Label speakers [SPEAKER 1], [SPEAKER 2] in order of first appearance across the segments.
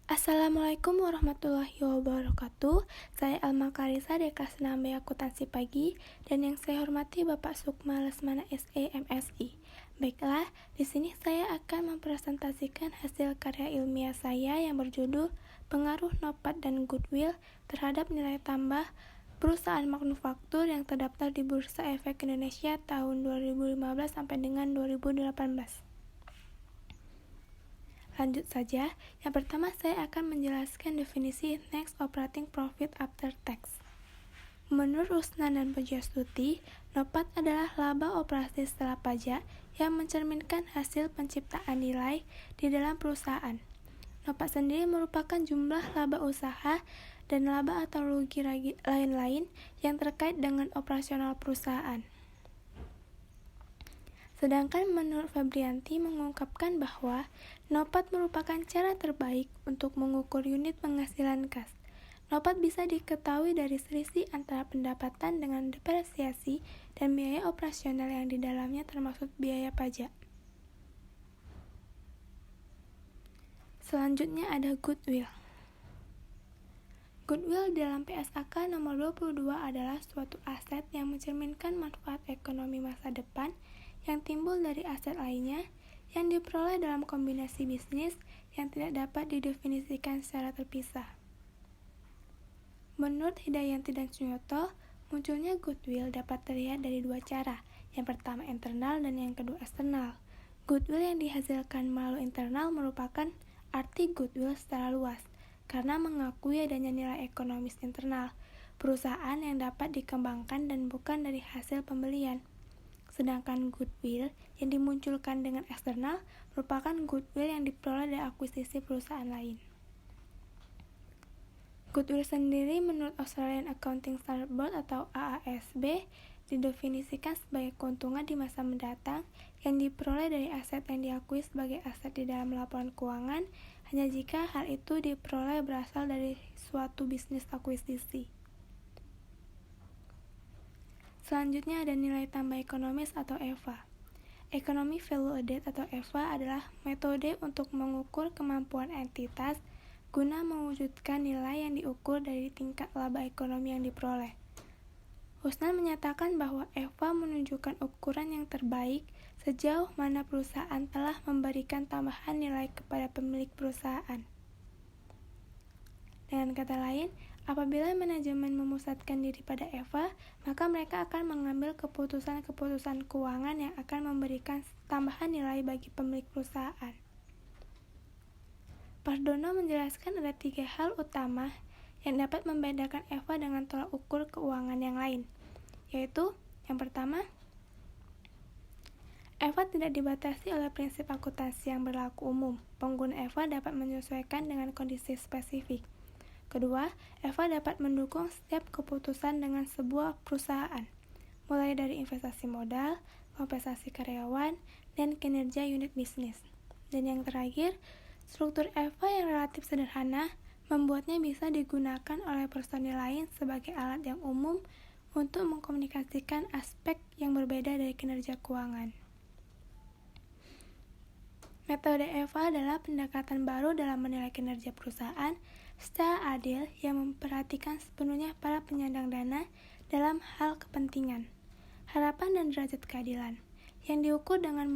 [SPEAKER 1] Assalamualaikum warahmatullahi wabarakatuh. Saya Alma Karisa dari kelas 6B Akuntansi Pagi dan yang saya hormati Bapak Sukma Lesmana SE MSI. Baiklah, di sini saya akan mempresentasikan hasil karya ilmiah saya yang berjudul Pengaruh Nopat dan Goodwill terhadap nilai tambah perusahaan manufaktur yang terdaftar di Bursa Efek Indonesia tahun 2015 sampai dengan 2018. Lanjut saja, yang pertama saya akan menjelaskan definisi Net Operating Profit After Tax. Menurut Rusnan dan Pujastuti, NOPAT adalah laba operasi setelah pajak yang mencerminkan hasil penciptaan nilai di dalam perusahaan. NOPAT sendiri merupakan jumlah laba usaha dan laba atau rugi lain-lain yang terkait dengan operasional perusahaan. Sedangkan menurut Febrianti mengungkapkan bahwa NOPAT merupakan cara terbaik untuk mengukur unit penghasilan kas. NOPAT bisa diketahui dari selisih antara pendapatan dengan depresiasi dan biaya operasional yang di dalamnya termasuk biaya pajak. Selanjutnya ada Goodwill. Goodwill dalam PSAK nomor 22 adalah suatu aset yang mencerminkan manfaat ekonomi masa depan yang timbul dari aset lainnya yang diperoleh dalam kombinasi bisnis yang tidak dapat didefinisikan secara terpisah. Menurut Hidayanti dan Sunyoto, munculnya goodwill dapat terlihat dari dua cara, yang pertama internal dan yang kedua eksternal. Goodwill yang dihasilkan melalui internal merupakan arti goodwill secara luas, karena mengakui adanya nilai ekonomis internal perusahaan yang dapat dikembangkan dan bukan dari hasil pembelian. Sedangkan goodwill yang dimunculkan dengan eksternal merupakan goodwill yang diperoleh dari akuisisi perusahaan lain. Goodwill sendiri menurut Australian Accounting Standards Board atau AASB didefinisikan sebagai keuntungan di masa mendatang yang diperoleh dari aset yang diakui sebagai aset di dalam laporan keuangan hanya jika hal itu diperoleh berasal dari suatu bisnis akuisisi. Selanjutnya ada nilai tambah ekonomis atau EVA. Economic Value Added atau EVA adalah metode untuk mengukur kemampuan entitas guna mewujudkan nilai yang diukur dari tingkat laba ekonomi yang diperoleh. Rusnan menyatakan bahwa EVA menunjukkan ukuran yang terbaik sejauh mana perusahaan telah memberikan tambahan nilai kepada pemilik perusahaan. Dengan kata lain, apabila manajemen memusatkan diri pada EVA, maka mereka akan mengambil keputusan-keputusan keuangan yang akan memberikan tambahan nilai bagi pemilik perusahaan. Pardono menjelaskan ada 3 hal utama yang dapat membedakan EVA dengan tolak ukur keuangan yang lain, yaitu yang pertama, EVA tidak dibatasi oleh prinsip akuntansi yang berlaku umum. Pengguna EVA dapat menyesuaikan dengan kondisi spesifik. Kedua, EVA dapat mendukung setiap keputusan dengan sebuah perusahaan, mulai dari investasi modal, kompensasi karyawan, dan kinerja unit bisnis. Dan yang terakhir, struktur EVA yang relatif sederhana membuatnya bisa digunakan oleh personil lain sebagai alat yang umum untuk mengkomunikasikan aspek yang berbeda dari kinerja keuangan. Metode EVA adalah pendekatan baru dalam menilai kinerja perusahaan secara adil yang memperhatikan sepenuhnya para penyandang dana dalam hal kepentingan, harapan dan derajat keadilan, yang diukur dengan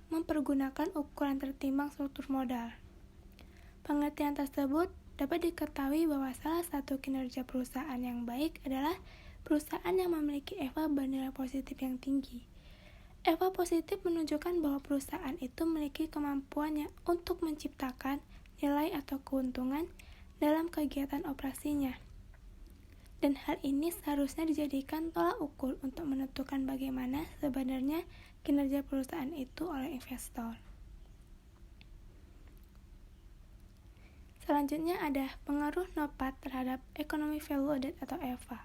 [SPEAKER 1] mempergunakan ukuran tertimbang struktur modal. Pengertian tersebut dapat diketahui bahwa salah satu kinerja perusahaan yang baik adalah perusahaan yang memiliki EVA bernilai positif yang tinggi. EVA positif menunjukkan bahwa perusahaan itu memiliki kemampuan untuk menciptakan nilai atau keuntungan dalam kegiatan operasinya. Dan hal ini seharusnya dijadikan tolak ukur untuk menentukan bagaimana sebenarnya kinerja perusahaan itu oleh investor. Selanjutnya ada pengaruh NOPAT terhadap Economic Value Added atau EVA.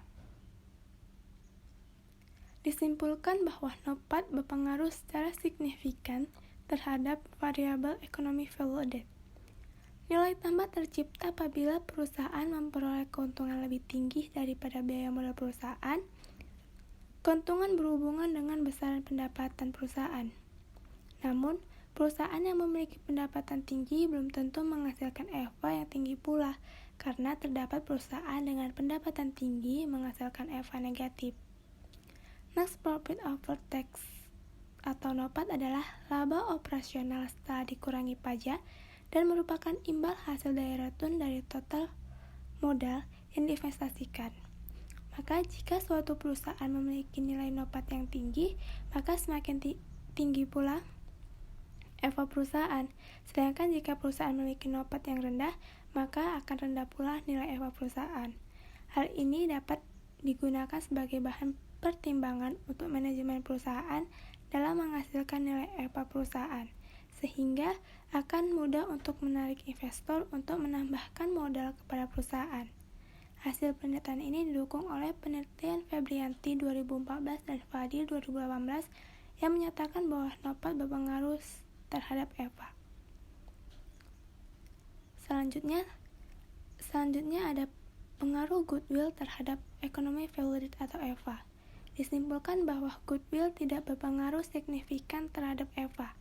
[SPEAKER 1] Disimpulkan bahwa NOPAT berpengaruh secara signifikan terhadap variabel Economic Value Added. Nilai tambah tercipta apabila perusahaan memperoleh keuntungan lebih tinggi daripada biaya modal perusahaan. Keuntungan berhubungan dengan besaran pendapatan perusahaan. Namun, Perusahaan yang memiliki pendapatan tinggi belum tentu menghasilkan EVA yang tinggi pula, karena terdapat perusahaan dengan pendapatan tinggi menghasilkan EVA negatif. Next profit after tax atau NOPAT adalah laba operasional setelah dikurangi pajak dan merupakan imbal hasil dari return dari total modal yang diinvestasikan. Maka jika suatu perusahaan memiliki nilai NOPAT yang tinggi, maka semakin tinggi pula EVA perusahaan. Sedangkan jika perusahaan memiliki NOPAT yang rendah, maka akan rendah pula nilai EVA perusahaan. Hal ini dapat digunakan sebagai bahan pertimbangan untuk manajemen perusahaan dalam menghasilkan nilai EVA perusahaan, sehingga akan mudah untuk menarik investor untuk menambahkan modal kepada perusahaan. Hasil penelitian ini didukung oleh penelitian Febrianti 2014 dan Fadil 2018 yang menyatakan bahwa NOPAT berpengaruh terhadap EVA. Selanjutnya ada pengaruh goodwill terhadap economic value rate atau EVA. Disimpulkan bahwa goodwill tidak berpengaruh signifikan terhadap EVA.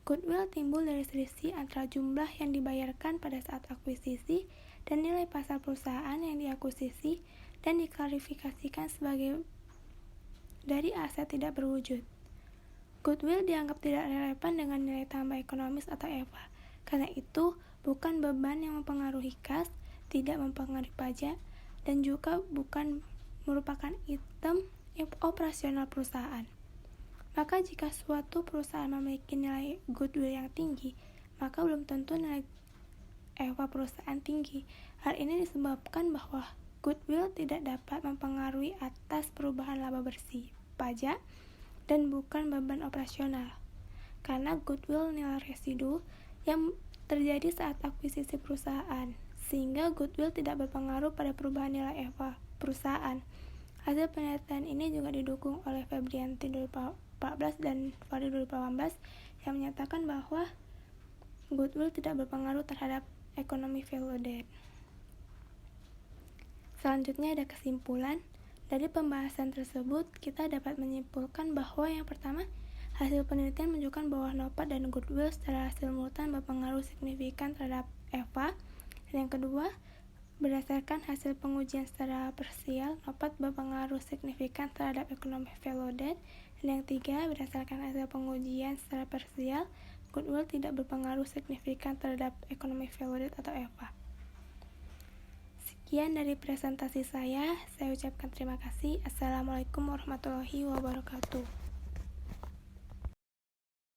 [SPEAKER 1] Goodwill timbul dari selisih antara jumlah yang dibayarkan pada saat akuisisi dan nilai pasar perusahaan yang diakuisisi dan diklarifikasikan sebagai dari aset tidak berwujud. Goodwill dianggap tidak relevan dengan nilai tambah ekonomis atau EVA. Karena itu, bukan beban yang mempengaruhi kas, tidak mempengaruhi pajak, dan juga bukan merupakan item operasional perusahaan. Maka jika suatu perusahaan memiliki nilai goodwill yang tinggi, maka belum tentu nilai EVA perusahaan tinggi. Hal ini disebabkan bahwa goodwill tidak dapat mempengaruhi atas perubahan laba bersih, pajak, dan bukan beban operasional. Karena goodwill nilai residu yang terjadi saat akuisisi perusahaan, sehingga goodwill tidak berpengaruh pada perubahan nilai EVA perusahaan. Hasil penelitian ini juga didukung oleh Febrianti 2014 dan Fadil 2018 yang menyatakan bahwa goodwill tidak berpengaruh terhadap economic value date. Selanjutnya ada kesimpulan. Dari pembahasan tersebut, kita dapat menyimpulkan bahwa yang pertama, hasil penelitian menunjukkan bahwa NOPAT dan goodwill secara simultan berpengaruh signifikan terhadap EVA. Dan yang kedua, berdasarkan hasil pengujian secara parsial, NOPAT berpengaruh signifikan terhadap economic value date. Dan yang ketiga, berdasarkan hasil pengujian secara parsial, goodwill tidak berpengaruh signifikan terhadap economic value date atau EVA. Sekian dari presentasi saya ucapkan terima kasih. Assalamualaikum warahmatullahi wabarakatuh.